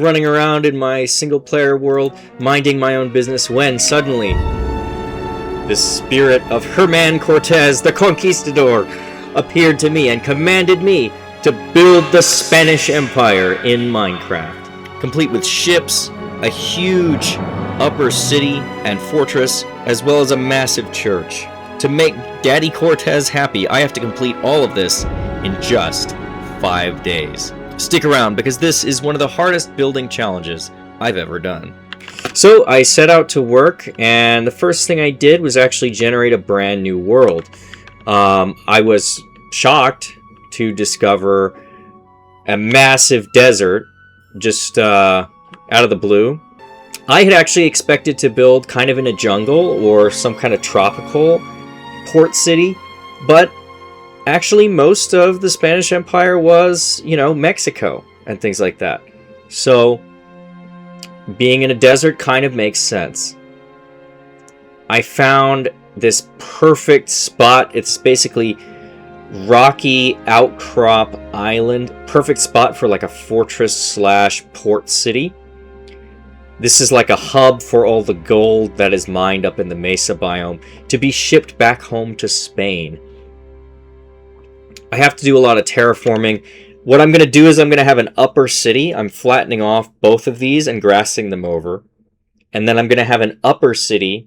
running around in my single-player world, minding my own business, when suddenly the spirit of Herman Cortez, the Conquistador, appeared to me and commanded me to build the Spanish Empire in Minecraft, complete with ships, a huge upper city and fortress, as well as a massive church. To make Daddy Cortez happy, I have to complete all of this in just 5 days. Stick around, because this is one of the hardest building challenges I've ever done. So I set out to work, and the first thing I did was actually generate a brand new world. I was shocked to discover a massive desert just out of the blue. I had actually expected to build kind of in a jungle or some kind of tropical port city, but actually most of the Spanish Empire was, Mexico and things like that. So being in a desert kind of makes sense. I found this perfect spot. It's basically rocky outcrop island. Perfect spot for like a fortress / port city. This is like a hub for all the gold that is mined up in the Mesa biome to be shipped back home to Spain. I have to do a lot of terraforming. What I'm going to do is I'm going to have an upper city. I'm flattening off both of these and grassing them over. And then I'm going to have an upper city,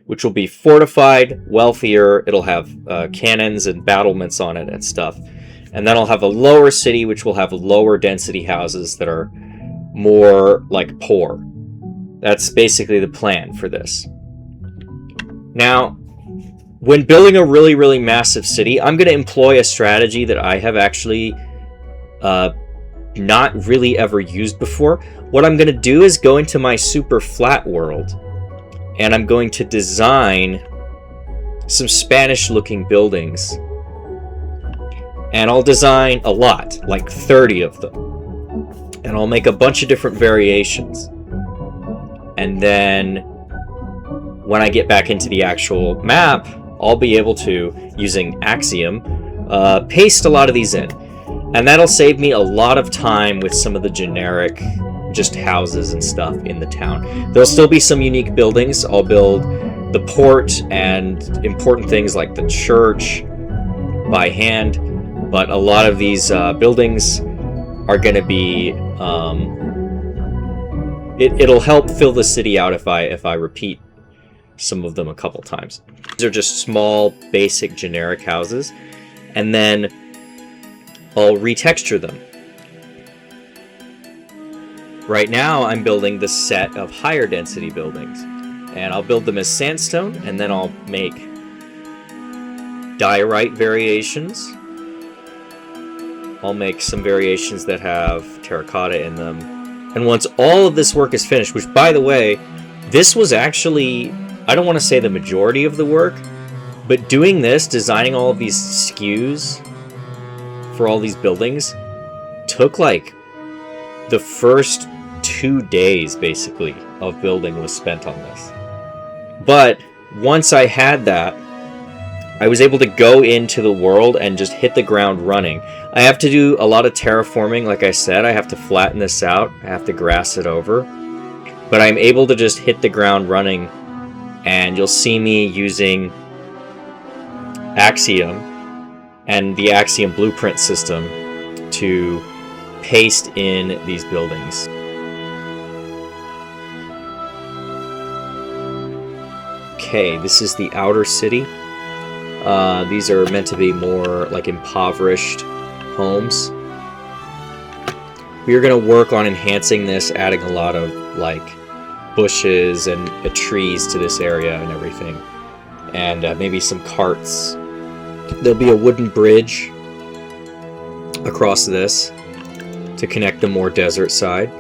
which will be fortified, wealthier. It'll have cannons and battlements on it and stuff. And then I'll have a lower city, which will have lower density houses that are more like poor. That's basically the plan for this. Now, when building a really, really massive city, I'm going to employ a strategy that I have actually not really ever used before. What I'm going to do is go into my super flat world, and I'm going to design some Spanish-looking buildings. And I'll design a lot, like 30 of them. And I'll make a bunch of different variations. And then when I get back into the actual map, I'll be able to, using Axiom, paste a lot of these in. And that'll save me a lot of time with some of the generic just houses and stuff in the town. There'll still be some unique buildings. I'll build the port and important things like the church by hand. But a lot of these buildings are going to be... It'll help fill the city out if I repeat some of them a couple times. These are just small, basic, generic houses, and then I'll retexture them. Right now, I'm building the set of higher density buildings, and I'll build them as sandstone, and then I'll make diorite variations. I'll make some variations that have terracotta in them. And once all of this work is finished, which, by the way, this was actually, I don't want to say the majority of the work, but doing this, designing all of these skews for all these buildings, took like the first 2 days, basically, of building was spent on this. But once I had that, I was able to go into the world and just hit the ground running. I have to do a lot of terraforming, like I said. I have to flatten this out. I have to grass it over. But I'm able to just hit the ground running, and you'll see me using Axiom and the Axiom blueprint system to paste in these buildings. Okay, this is the outer city. These are meant to be more like impoverished homes. We are going to work on enhancing this, adding a lot of like bushes and trees to this area and everything. And maybe some carts. There'll be a wooden bridge across this to connect the more desert side.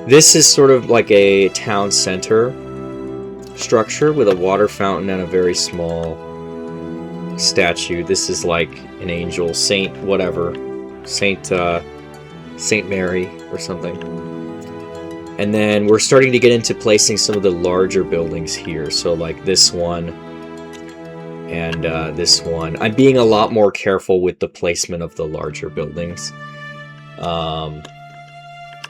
This is sort of like a town center structure with a water fountain and a very small statue. This is like an angel, Saint whatever, Saint Mary or something. And then we're starting to get into placing some of the larger buildings here. So like this one and this one. I'm being a lot more careful with the placement of the larger buildings.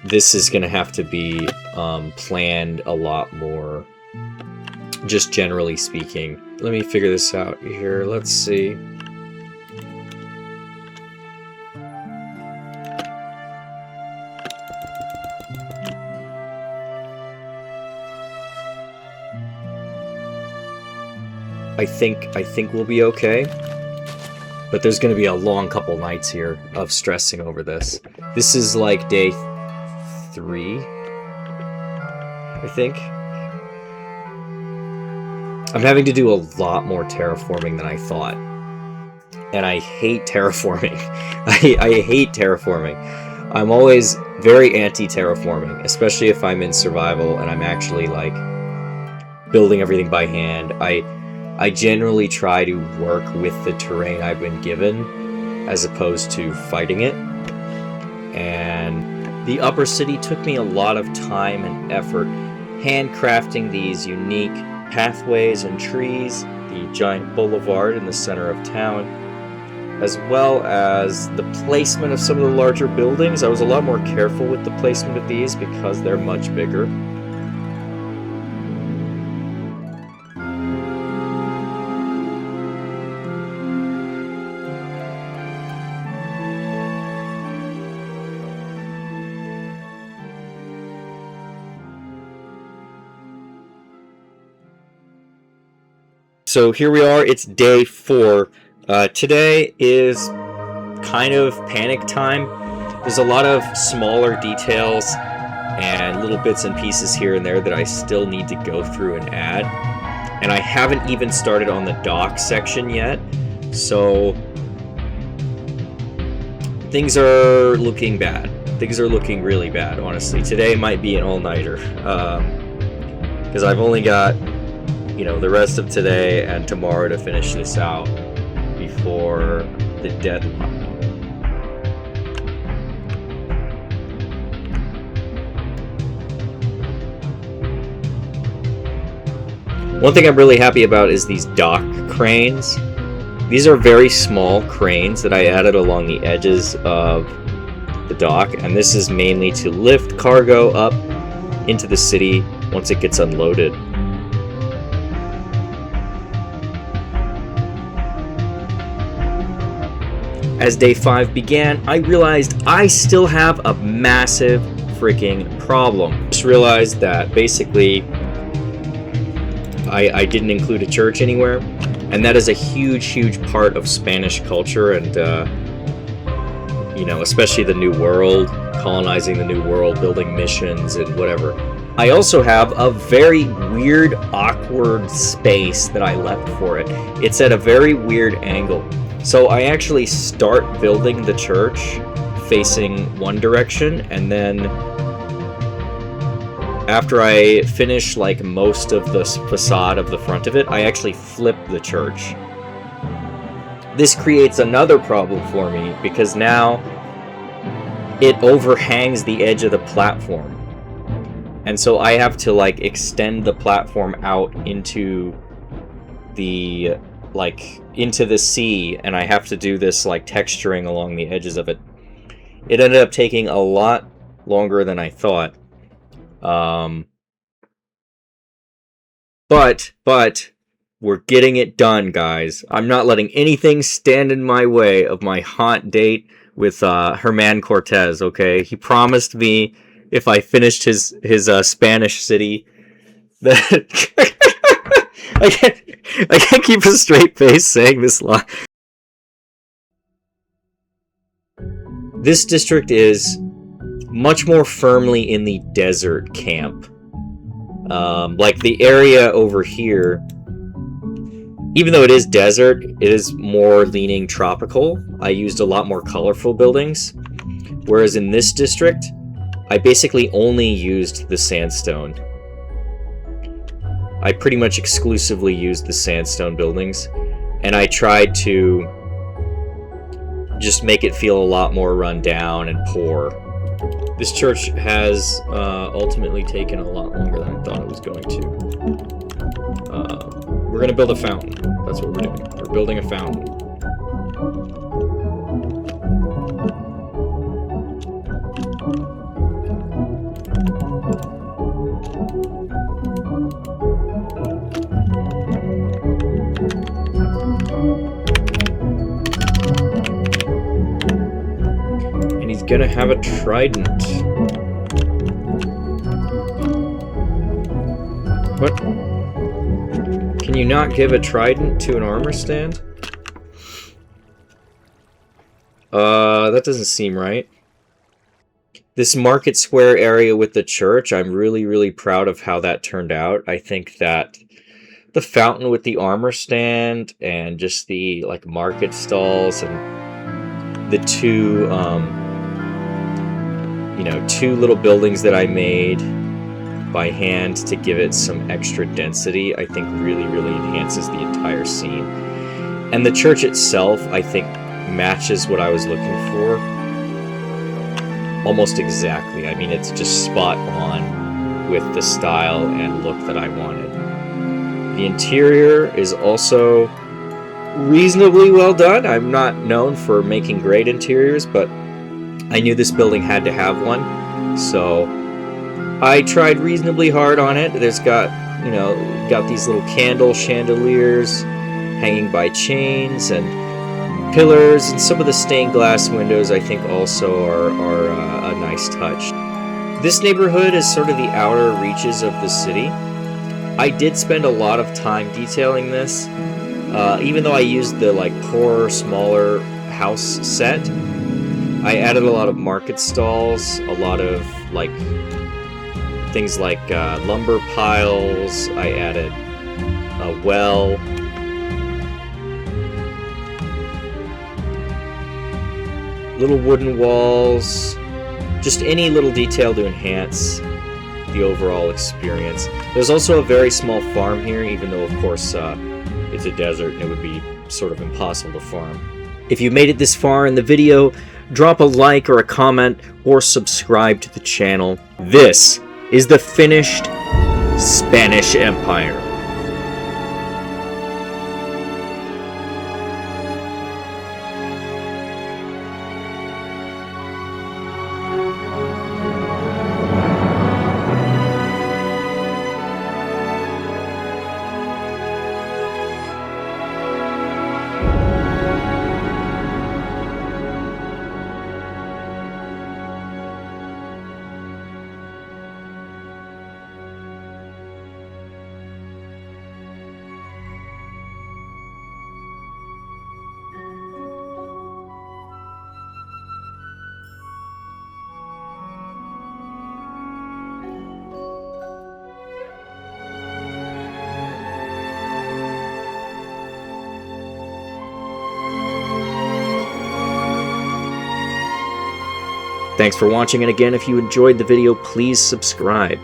this is going to have to be planned a lot more, just generally speaking. Let me figure this out here. Let's see. I think we'll be okay. But there's going to be a long couple nights here of stressing over this. This is like day 3, I think. I'm having to do a lot more terraforming than I thought. And I hate terraforming. I hate terraforming. I'm always very anti-terraforming, especially if I'm in survival and I'm actually like building everything by hand. I generally try to work with the terrain I've been given as opposed to fighting it. And the upper city took me a lot of time and effort handcrafting these unique pathways and trees, the giant boulevard in the center of town, as well as the placement of some of the larger buildings. I was a lot more careful with the placement of these because they're much bigger. So here we are, it's day 4. Today is kind of panic time. There's a lot of smaller details and little bits and pieces here and there that I still need to go through and add. And I haven't even started on the dock section yet, so things are looking bad. Things are looking really bad, honestly. Today might be an all-nighter, because I've only got, you know, the rest of today and tomorrow to finish this out before the deadline. One thing I'm really happy about is these dock cranes. These are very small cranes that I added along the edges of the dock, and this is mainly to lift cargo up into the city once it gets unloaded. As day 5 began, I realized I still have a massive freaking problem. Just realized that basically I didn't include a church anywhere, and that is a huge part of Spanish culture, and you know, especially the New World, colonizing the New World, building missions and whatever. I also have a very weird, awkward space that I left for it. It's at a very weird angle. So I actually start building the church facing one direction, and then after I finish like most of the facade of the front of it, I actually flip the church. This creates another problem for me because now it overhangs the edge of the platform. And so I have to like extend the platform out into the into the sea, and I have to do this like texturing along the edges of it. It ended up taking a lot longer than I thought. But we're getting it done, guys. I'm not letting anything stand in my way of my haunt date with Herman Cortez, okay? He promised me if I finished his Spanish city that I can't keep a straight face saying this line. This district is much more firmly in the desert camp. Like the area over here, even though it is desert, it is more leaning tropical. I used a lot more colorful buildings. Whereas in this district, I basically only used the sandstone. I pretty much exclusively used the sandstone buildings, and I tried to just make it feel a lot more run down and poor. This church has ultimately taken a lot longer than I thought it was going to. We're going to build a fountain. That's what we're doing. We're building a fountain. gonna have a trident. What? Can you not give a trident to an armor stand? That doesn't seem right. This market square area with the church, I'm really, really proud of how that turned out. I think that the fountain with the armor stand and just the, like, market stalls and the two, you know, two little buildings that I made by hand to give it some extra density, I think really, really enhances the entire scene. And the church itself, I think, matches what I was looking for almost exactly. I mean, it's just spot on with the style and look that I wanted. The interior is also reasonably well done. I'm not known for making great interiors, but I knew this building had to have one, so I tried reasonably hard on it. There's got, you know, got these little candle chandeliers hanging by chains and pillars, and some of the stained glass windows I think also are a nice touch. This neighborhood is sort of the outer reaches of the city. I did spend a lot of time detailing this, even though I used the, like, poorer, smaller house set. I added a lot of market stalls, a lot of, like, things like lumber piles. I added a well. Little wooden walls, just any little detail to enhance the overall experience. There's also a very small farm here, even though, of course, it's a desert and it would be sort of impossible to farm. If you made it this far in the video, drop a like or a comment or subscribe to the channel. This is the finished Spanish Empire. Thanks for watching, and again, if you enjoyed the video, please subscribe.